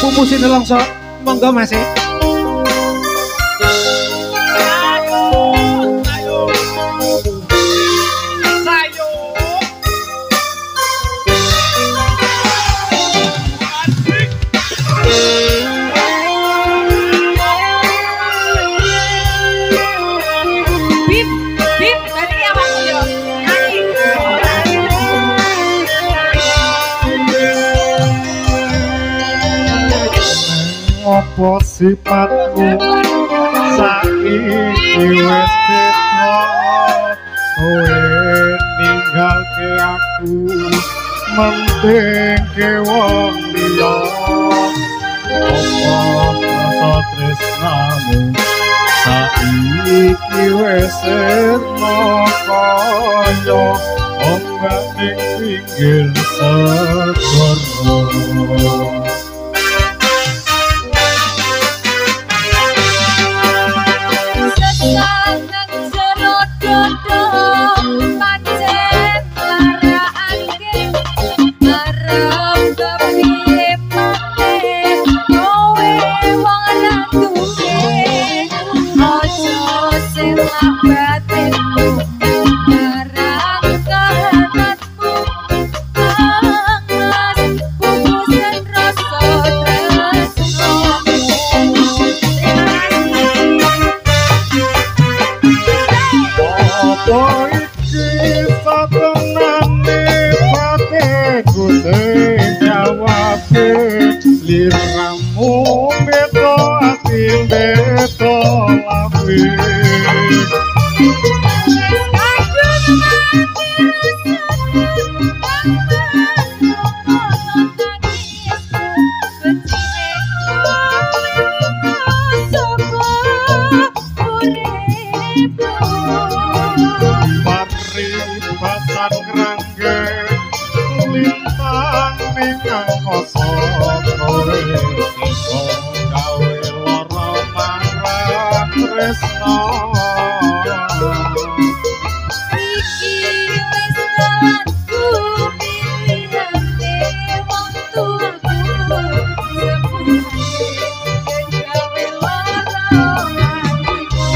Pupusine longso. Monggo Mas. Apa sifatku saiki wis beda kowe ninggalke aku mendengke wong liya apa rasa tresnamu saiki wis sirna kaya ombak ning pinggir segara. Liramu beto ati beto lawi Pari basan ngrangge lintang ning angkasa kowe iso gawe lara marang tresno iki wis dalanku pilihane wong tuaku sepurane gawe lara atiku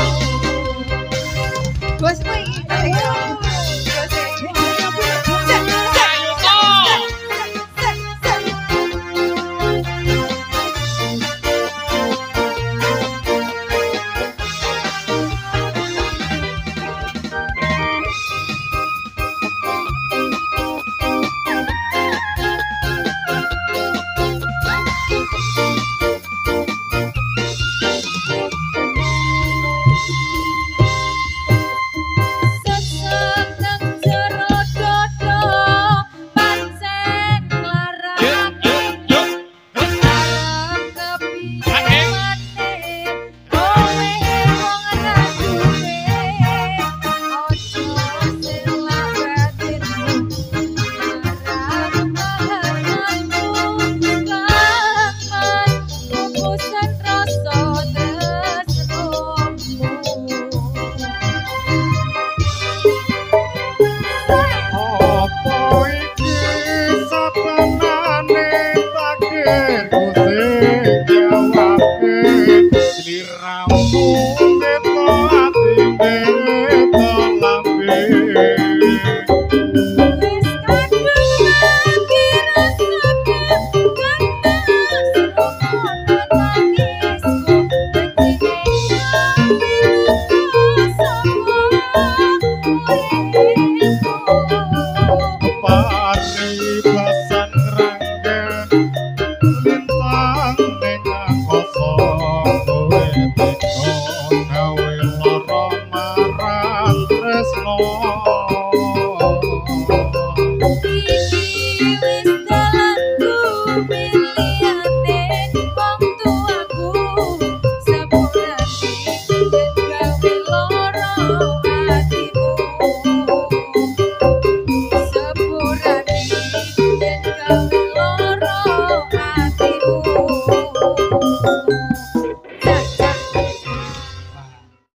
bos iki Pari